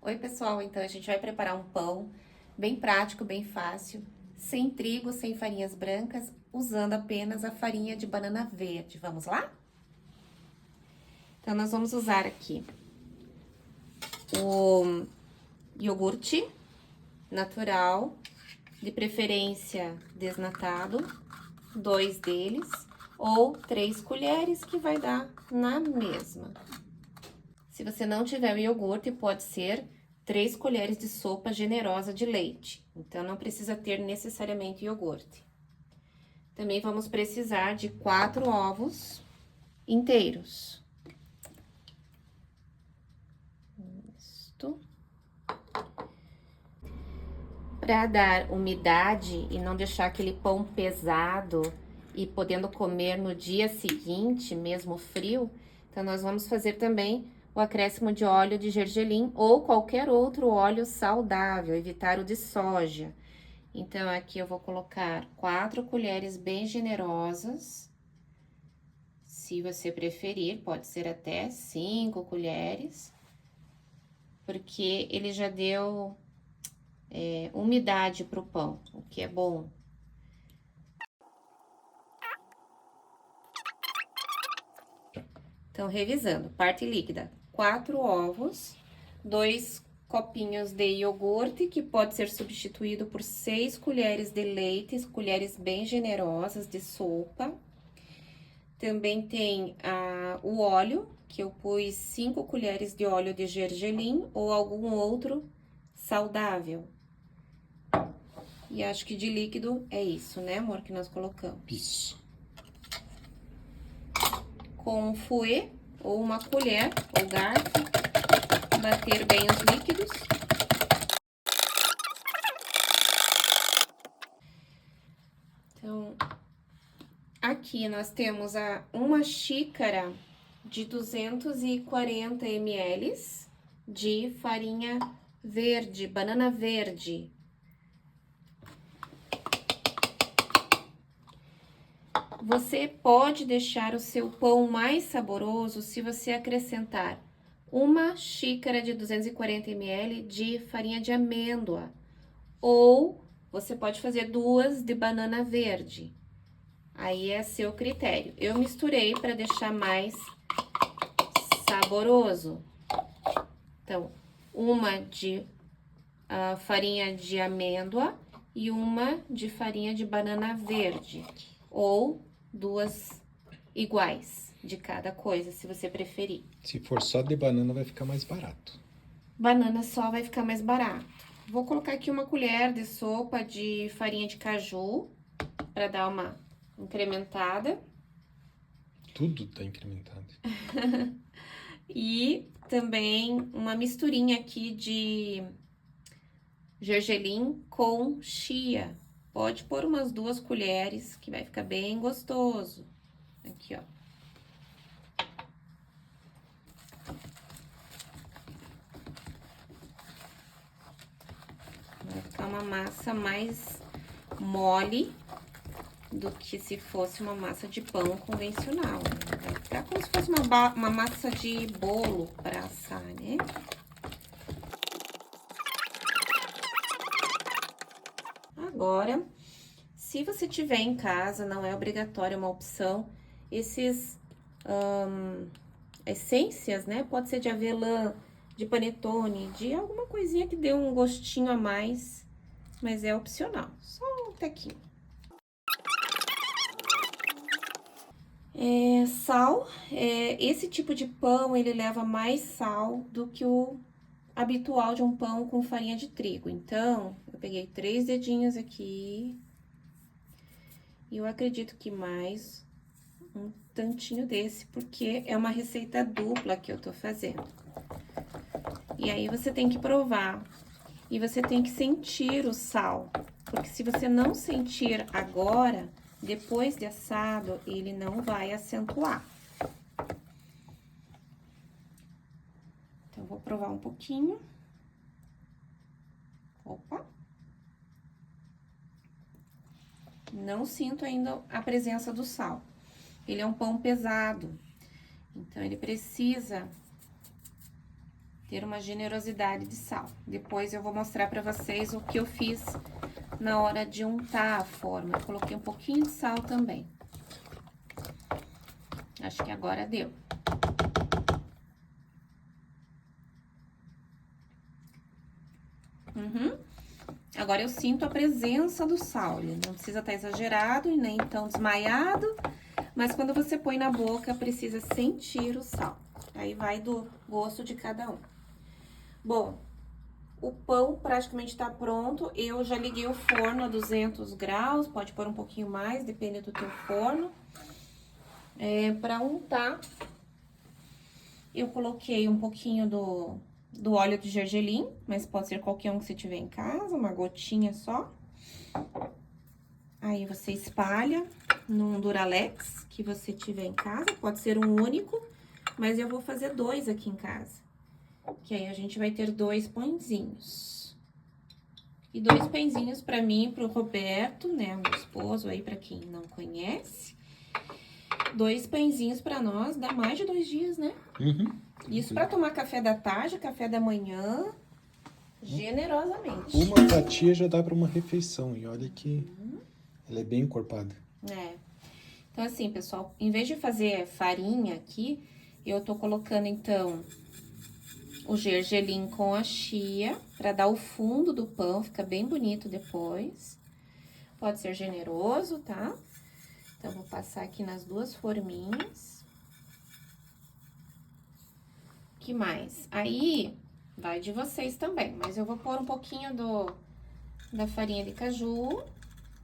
Oi, pessoal, então a gente vai preparar um pão bem prático, bem fácil, sem trigo, sem farinhas brancas, usando apenas a farinha de banana verde. Vamos lá? Então, nós vamos usar aqui o iogurte natural, de preferência desnatado, 2 deles, ou 3 colheres, que vai dar na mesma. Se você não tiver o iogurte, pode ser 3 colheres de sopa generosa de leite. Então, não precisa ter necessariamente iogurte. Também vamos precisar de 4 ovos inteiros. Isto. Para dar umidade e não deixar aquele pão pesado e podendo comer no dia seguinte, mesmo frio, então nós vamos fazer também o acréscimo de óleo de gergelim ou qualquer outro óleo saudável, evitar o de soja. Então, aqui eu vou colocar 4 colheres bem generosas. Se você preferir, pode ser até 5 colheres, porque ele já deu umidade para o pão, o que é bom. Então, revisando, parte líquida, 4 ovos, 2 copinhos de iogurte, que pode ser substituído por 6 colheres de leite, colheres bem generosas de sopa. Também tem o óleo, que eu pus 5 colheres de óleo de gergelim ou algum outro saudável. E acho que de líquido é isso, né, amor, que nós colocamos. Isso. Com um fouet ou uma colher ou garfo, bater bem os líquidos. Então, aqui nós temos uma xícara de 240 ml de farinha verde, banana verde. Você pode deixar o seu pão mais saboroso se você acrescentar uma xícara de 240 ml de farinha de amêndoa, ou você pode fazer 2 de banana verde. Aí é seu critério. Eu misturei para deixar mais saboroso. Então, uma de farinha de amêndoa e uma de farinha de banana verde, ou 2 iguais de cada coisa, se você preferir. Se for só de banana, vai ficar mais barato. Banana só vai ficar mais barato. Vou colocar aqui uma colher de sopa de farinha de caju, para dar uma incrementada. Tudo tá incrementado. E também uma misturinha aqui de gergelim com chia. Pode pôr umas 2 colheres, que vai ficar bem gostoso. Aqui, ó. Vai ficar uma massa mais mole do que se fosse uma massa de pão convencional. Vai ficar como se fosse uma massa de bolo para assar, né? Agora, se você tiver em casa, não é obrigatório, é uma opção, esses essências, né? Pode ser de avelã, de panetone, de alguma coisinha que dê um gostinho a mais, mas é opcional, só um tequinho. Sal, esse tipo de pão, ele leva mais sal do que o habitual de um pão com farinha de trigo. Então, eu peguei 3 dedinhos aqui, e eu acredito que mais um tantinho desse, porque é uma receita dupla que eu tô fazendo. E aí, você tem que provar, e você tem que sentir o sal, porque se você não sentir agora, depois de assado, ele não vai acentuar. Então, vou provar um pouquinho. Opa! Não sinto ainda a presença do sal. Ele é um pão pesado, então ele precisa ter uma generosidade de sal. Depois eu vou mostrar pra vocês o que eu fiz na hora de untar a forma. Eu coloquei um pouquinho de sal também. Acho que agora deu. Agora eu sinto a presença do sal. Ele não precisa estar exagerado e nem tão desmaiado, mas quando você põe na boca, precisa sentir o sal. Aí vai do gosto de cada um. Bom, o pão praticamente tá pronto. Eu já liguei o forno a 200 graus, pode pôr um pouquinho mais, depende do teu forno. Pra untar, eu coloquei um pouquinho do óleo de gergelim, mas pode ser qualquer um que você tiver em casa, uma gotinha só. Aí você espalha num Duralex que você tiver em casa, pode ser um único, mas eu vou fazer 2 aqui em casa. Que aí a gente vai ter 2 pãezinhos. E 2 pãezinhos pra mim e pro Roberto, né, meu esposo aí, pra quem não conhece. 2 pãezinhos pra nós, dá mais de 2 dias, né? Isso pra tomar café da tarde, café da manhã, generosamente. Uma fatia já dá para uma refeição. E olha que ela é bem encorpada. Então, assim, pessoal, em vez de fazer farinha aqui, eu tô colocando, então, o gergelim com a chia, pra dar o fundo do pão, fica bem bonito depois. Pode ser generoso, tá? Então, vou passar aqui nas 2 forminhas. Que mais? Aí, vai de vocês também, mas eu vou pôr um pouquinho da farinha de caju,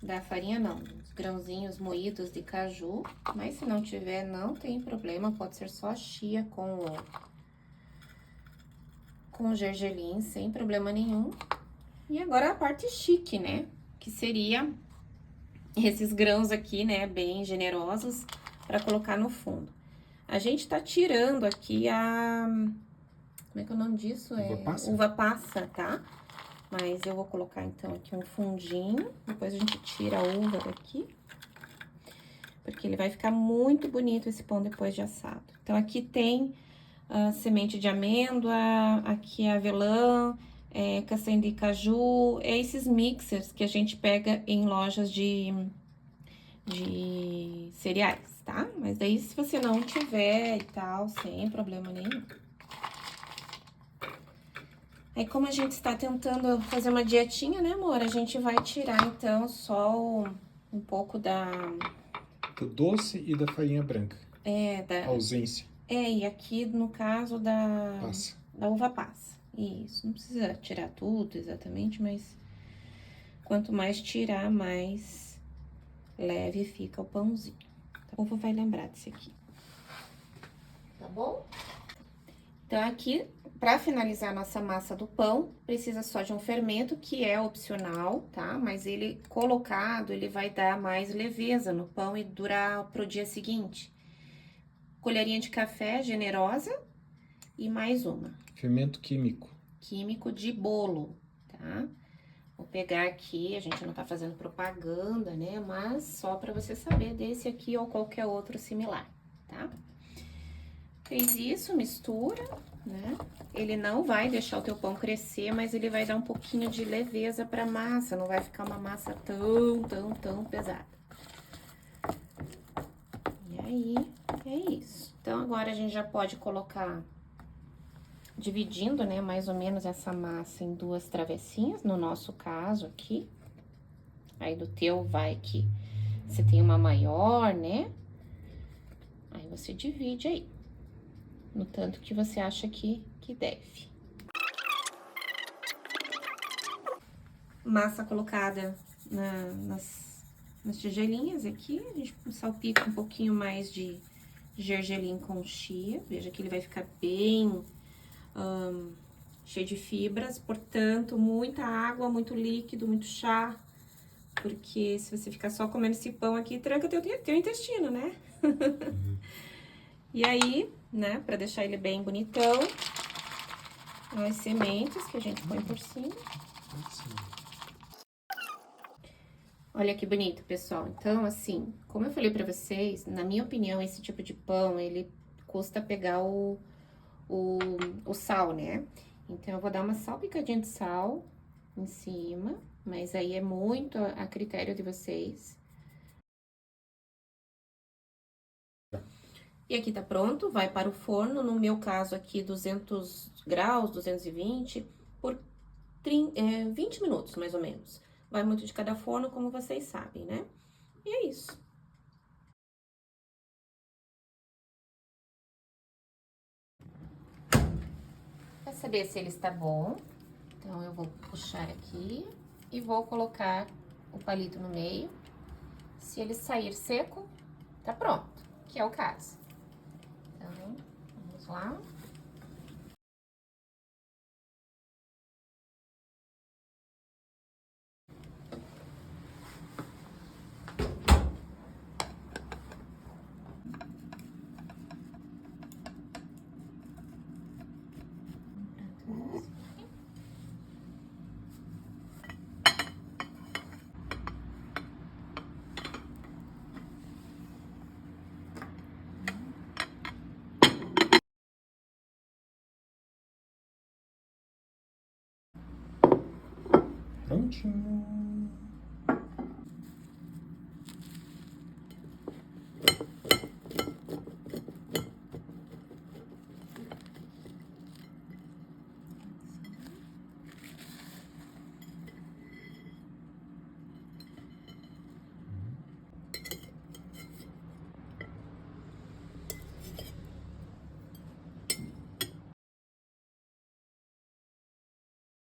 da farinha não, os grãozinhos moídos de caju, mas se não tiver, não tem problema, pode ser só chia com o gergelim, sem problema nenhum. E agora a parte chique, né? Que seria esses grãos aqui, né, bem generosos, pra colocar no fundo. A gente tá tirando aqui como é que é o nome disso? Uva passa? Uva passa, tá? Mas eu vou colocar, então, aqui um fundinho. Depois a gente tira a uva daqui. Porque ele vai ficar muito bonito esse pão depois de assado. Então, aqui tem semente de amêndoa, aqui é avelã, castanha de caju. É esses mixers que a gente pega em lojas de cereais, tá? Mas daí, se você não tiver e tal, sem problema nenhum. Aí, como a gente está tentando fazer uma dietinha, né, amor? A gente vai tirar, então, só um pouco Do doce e da farinha branca. Ausência. E aqui, no caso, Passa. da uva passa. Isso, não precisa tirar tudo exatamente, mas quanto mais tirar, mais leve fica o pãozinho. O povo vai lembrar desse aqui. Tá bom? Então, aqui, para finalizar a nossa massa do pão, precisa só de um fermento, que é opcional, tá? Mas ele colocado, ele vai dar mais leveza no pão e durar pro dia seguinte. Colherinha de café generosa e mais uma. Fermento químico. Químico de bolo, tá? Vou pegar aqui, a gente não tá fazendo propaganda, né? Mas só para você saber desse aqui ou qualquer outro similar, tá? Fez isso, mistura, né? Ele não vai deixar o teu pão crescer, mas ele vai dar um pouquinho de leveza pra massa, não vai ficar uma massa tão pesada. E aí, é isso. Então, agora a gente já pode colocar, dividindo, né, mais ou menos essa massa em 2 travessinhas, no nosso caso aqui. Aí, do teu vai que você tem uma maior, né? Aí, você divide aí, no tanto que você acha que deve. Massa colocada nas tigelinhas aqui, a gente salpica um pouquinho mais de gergelim com chia. Veja que ele vai ficar bem cheio de fibras, portanto, muita água, muito líquido, muito chá. Porque se você ficar só comendo esse pão aqui, tranca teu intestino, né? E aí, né, pra deixar ele bem bonitão, as sementes que a gente põe por cima. Olha que bonito, pessoal. Então, assim, como eu falei pra vocês, na minha opinião, esse tipo de pão, ele custa pegar o o sal, né? Então, eu vou dar uma salpicadinha de sal em cima, mas aí é muito a critério de vocês. E aqui tá pronto, vai para o forno, no meu caso aqui 200 graus, 220, por 20 minutos, mais ou menos. Vai muito de cada forno, como vocês sabem, né? E é isso. Pra saber se ele está bom, então eu vou puxar aqui e vou colocar o palito no meio. Se ele sair seco, tá pronto, que é o caso. Então, vamos lá. Prontinho.